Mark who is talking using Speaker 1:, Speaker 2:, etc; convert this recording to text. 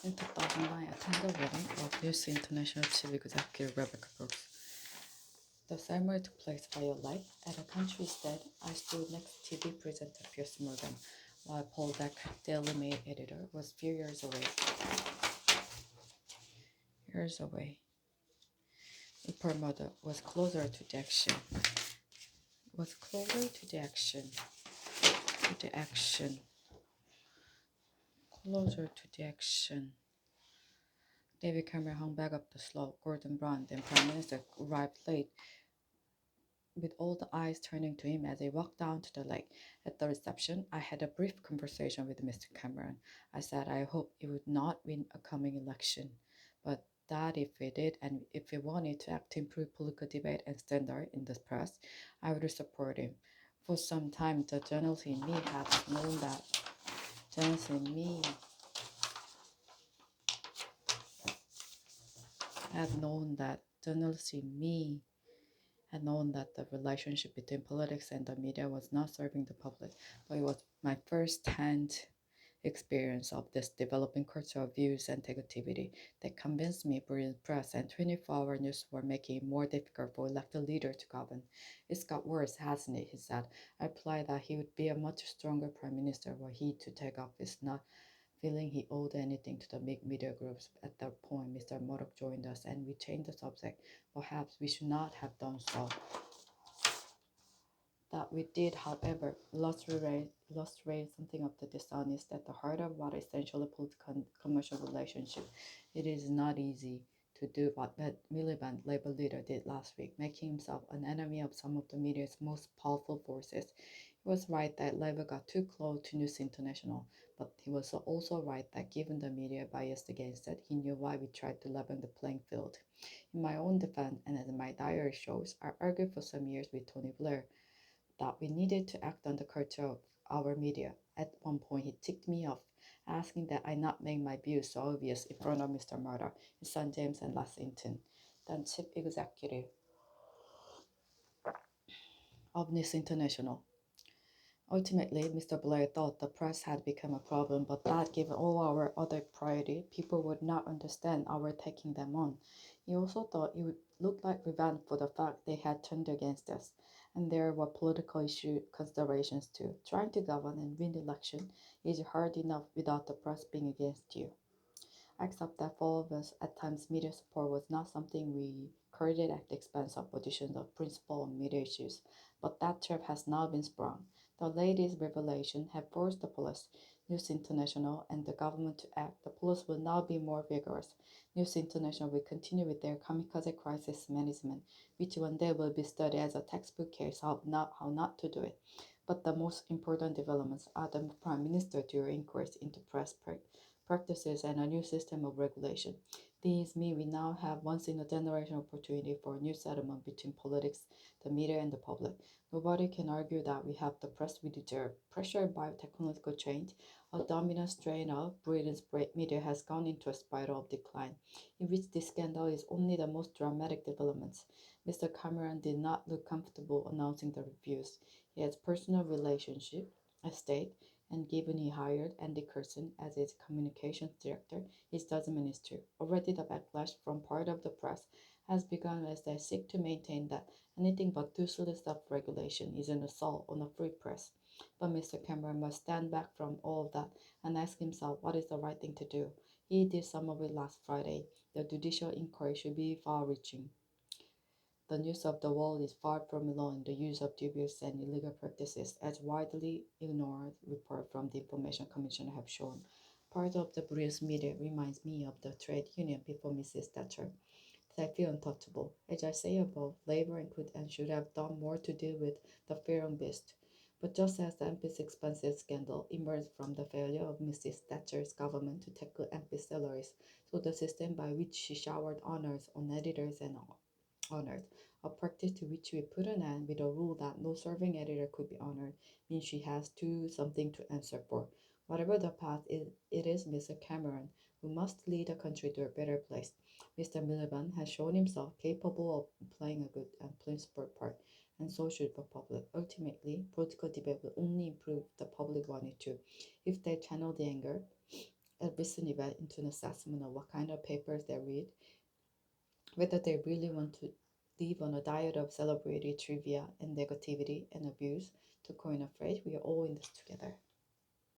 Speaker 1: In 2009, I attended the wedding of News International Chief Executive Rebecca Brooks. The ceremony took place via live at a country instead. I stood next to TV presenter Pierce Morgan, while Paul Beck, Daily Mail editor, was few years away. Rupert Murdoch was closer to the action. David Cameron hung back up the slope. Gordon Brown, then Prime Minister, arrived late, with all the eyes turning to him as he walked down to the lake. At the reception, I had a brief conversation with Mr. Cameron. I said I hoped he would not win a coming election, but that if he did, and if he wanted to act to improve political debate and standard in the press, I would support him. For some time, the journalists in me had known that. Had known that the relationship between politics and the media was not serving the public, but it was my first-hand experience of this developing culture of views and negativity that convinced me brilliant press and 24-hour news were making it more difficult for elected leaders to govern. It's got worse, hasn't it? He said. I replied that he would be a much stronger prime minister were he to take office, not feeling he owed anything to the big media groups. At that point, Mr. Murdoch joined us and we changed the subject. Perhaps we should not have done so. That we did, however, illustrate something of the dishonest at the heart of what essentially political commercial relationship. It is not easy to do what Miliband, Labour leader, did last week, making himself an enemy of some of the media's most powerful forces. He was right that Labour got too close to News International, but he was also right that given the media bias against it, he knew why we tried to level the playing field. In my own defense, and as my diary shows, I argued for some years with Tony Blair that we needed to act on the culture of our media. At one point, he ticked me off, asking that I not make my views so obvious in front of Mr. Murdoch, his son James, and Lexington, then chief executive of News International. Ultimately, Mr. Blair thought the press had become a problem, but that given all our other priority, people would not understand our taking them on. He also thought it would look like revenge for the fact they had turned against us. And there were political issue considerations too. Trying to govern and win the election is hard enough without the press being against you. I accept that for all of us, at times media support was not something we courted at the expense of positions of principle on media issues, but that trap has now been sprung. The latest revelation have forced the police, News International, and the government to act. The police will now be more vigorous. News International will continue with their kamikaze crisis management, which one day will be studied as a textbook case how not to do it. But the most important developments are the Prime Minister during inquiries into press practices and a new system of regulation. These mean we now have once in a generation opportunity for a new settlement between politics, the media, and the public. Nobody can argue that we have the press we deserve. Pressured by technological change, a dominant strain of Britain's media has gone into a spiral of decline, in which this scandal is only the most dramatic developments. Mr. Cameron did not look comfortable announcing the reviews. He has personal relationship at stake, and given he hired Andy Curson as his communications director, it doesn't mean it's true. Already the backlash from part of the press has begun as they seek to maintain that anything but toothless self-regulation is an assault on a free press. But Mr. Cameron must stand back from all of that and ask himself what is the right thing to do. He did some of it last Friday. The judicial inquiry should be far-reaching. The news of the world is far from alone in the use of dubious and illegal practices, as widely ignored reports from the Information Commission have shown. Part of the British media reminds me of the trade union before Mrs. Thatcher. I feel untouchable. As I say above, Labour could and should have done more to deal with the fear and beast. But just as the MP's expenses scandal emerged from the failure of Mrs. Thatcher's government to tackle MP salaries, so the system by which she showered honours on editors and honored, a practice to which we put an end with a rule that no serving editor could be honored, means she has something to answer for. Whatever the path, it is Mr. Cameron who must lead the country to a better place. Mr. Miliband has shown himself capable of playing a good and principled part, and so should the public. Ultimately, political debate will only improve if the public want it to. If they channel the anger every Sunniva into an assessment of what kind of papers they read, whether they really want to live on a diet of celebrity trivia and negativity and abuse to coin a phrase. We are all in this together.